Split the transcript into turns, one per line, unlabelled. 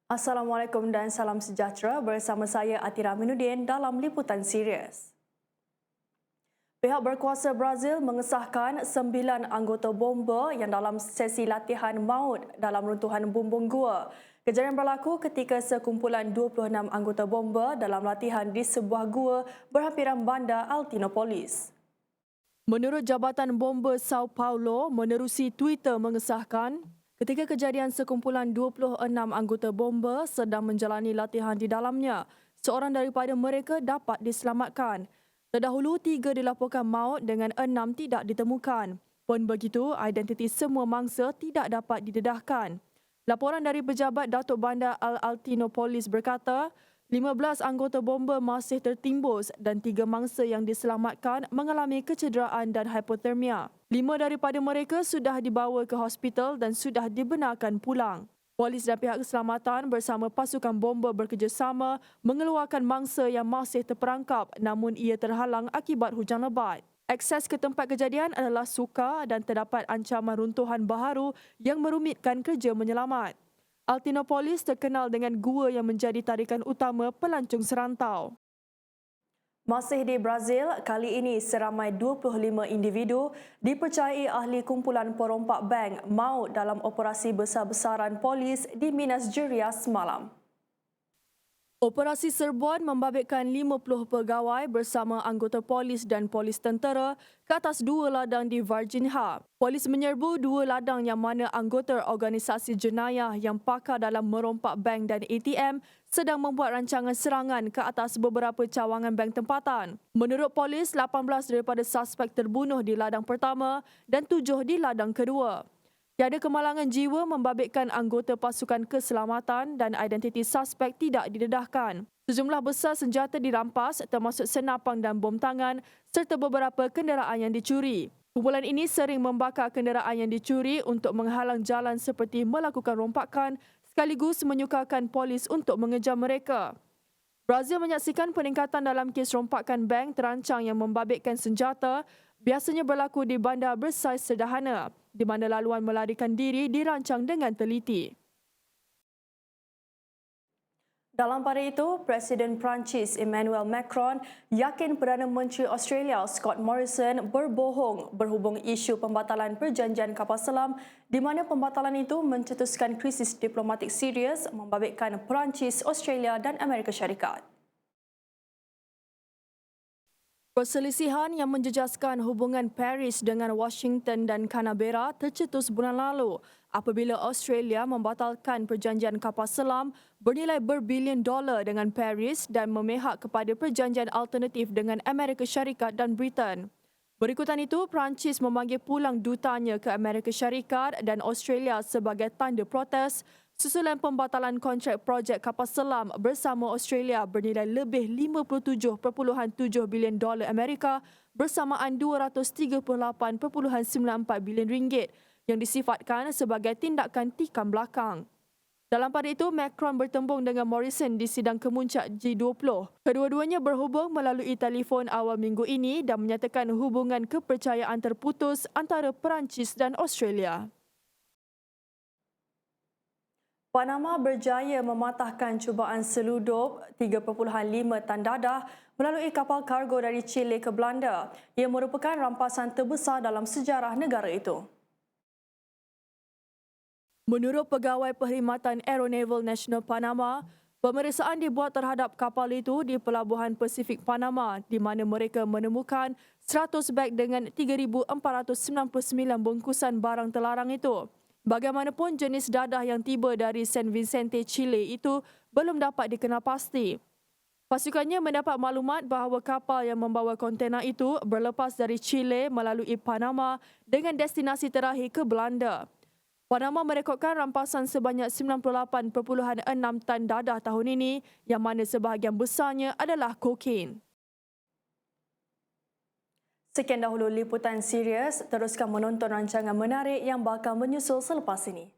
Assalamualaikum dan salam sejahtera, bersama saya Atira Aminuddin dalam liputan Sirius. Pihak berkuasa Brazil mengesahkan 9 anggota bomba yang dalam sesi latihan maut dalam runtuhan bumbung gua. Kejadian berlaku ketika sekumpulan 26 anggota bomba dalam latihan di sebuah gua berhampiran bandar Altinópolis. Menurut Jabatan Bomba Sao Paulo, menerusi Twitter mengesahkan, ketika kejadian sekumpulan 26 anggota bomba sedang menjalani latihan di dalamnya, seorang daripada mereka dapat diselamatkan. Terdahulu, 3 dilaporkan maut dengan 6 tidak ditemukan. Pun begitu, identiti semua mangsa tidak dapat didedahkan. Laporan dari pejabat Datuk Bandar Altinópolis berkata, 15 anggota bomba masih tertimbus dan 3 mangsa yang diselamatkan mengalami kecederaan dan hipotermia. 5 daripada mereka sudah dibawa ke hospital dan sudah dibenarkan pulang. Polis dan pihak keselamatan bersama pasukan bomba bekerjasama mengeluarkan mangsa yang masih terperangkap namun ia terhalang akibat hujan lebat. Akses ke tempat kejadian adalah sukar dan terdapat ancaman runtuhan baharu yang merumitkan kerja menyelamat. Altinópolis terkenal dengan gua yang menjadi tarikan utama pelancong serantau. Masih di Brazil, kali ini seramai 25 individu dipercayai ahli kumpulan perompak bank maut dalam operasi besar-besaran polis di Minas Gerais semalam. Operasi serbuan membabitkan 50 pegawai bersama anggota polis dan polis tentera ke atas 2 ladang di Varginha. Polis menyerbu 2 ladang yang mana anggota organisasi jenayah yang pakar dalam merompak bank dan ATM sedang membuat rancangan serangan ke atas beberapa cawangan bank tempatan. Menurut polis, 18 daripada suspek terbunuh di ladang pertama dan 7 di ladang kedua. Tiada kemalangan jiwa membabitkan anggota pasukan keselamatan dan identiti suspek tidak didedahkan. Sejumlah besar senjata dirampas termasuk senapang dan bom tangan serta beberapa kenderaan yang dicuri. Kumpulan ini sering membakar kenderaan yang dicuri untuk menghalang jalan seperti melakukan rompakan sekaligus menyukarkan polis untuk mengejar mereka. Brazil menyaksikan peningkatan dalam kes rompakan bank terancang yang membabitkan senjata biasanya berlaku di bandar bersaiz sederhana di mana laluan melarikan diri dirancang dengan teliti. Dalam pada itu, Presiden Perancis Emmanuel Macron yakin Perdana Menteri Australia Scott Morrison berbohong berhubung isu pembatalan perjanjian kapal selam di mana pembatalan itu mencetuskan krisis diplomatik serius membabitkan Perancis, Australia dan Amerika Syarikat. Perselisihan yang menjejaskan hubungan Paris dengan Washington dan Canberra tercetus bulan lalu apabila Australia membatalkan perjanjian kapal selam bernilai berbilion dolar dengan Paris dan memihak kepada perjanjian alternatif dengan Amerika Syarikat dan Britain. Berikutan itu, Perancis memanggil pulang dutanya ke Amerika Syarikat dan Australia sebagai tanda protes susulan pembatalan kontrak projek kapal selam bersama Australia bernilai lebih 57.7 bilion dolar Amerika bersamaan 238.94 bilion ringgit yang disifatkan sebagai tindakan tikam belakang. Dalam pada itu, Macron bertembung dengan Morrison di sidang kemuncak G20. Kedua-duanya berhubung melalui telefon awal minggu ini dan menyatakan hubungan kepercayaan terputus antara Perancis dan Australia. Panama berjaya mematahkan cubaan seludup 3.5 tan dadah melalui kapal kargo dari Chile ke Belanda. Ia merupakan rampasan terbesar dalam sejarah negara itu. Menurut Pegawai Perkhidmatan Aeronaval Nasional Panama, pemeriksaan dibuat terhadap kapal itu di Pelabuhan Pasifik Panama di mana mereka menemukan 100 beg dengan 3,499 bungkusan barang terlarang itu. Bagaimanapun, jenis dadah yang tiba dari San Vicente, Chile itu belum dapat dikenal pasti. Pasukannya mendapat maklumat bahawa kapal yang membawa kontena itu berlepas dari Chile melalui Panama dengan destinasi terakhir ke Belanda. Panama merekodkan rampasan sebanyak 98.6 tan dadah tahun ini yang mana sebahagian besarnya adalah kokain. Sekian dahulu liputan Sirius, teruskan menonton rancangan menarik yang bakal menyusul selepas ini.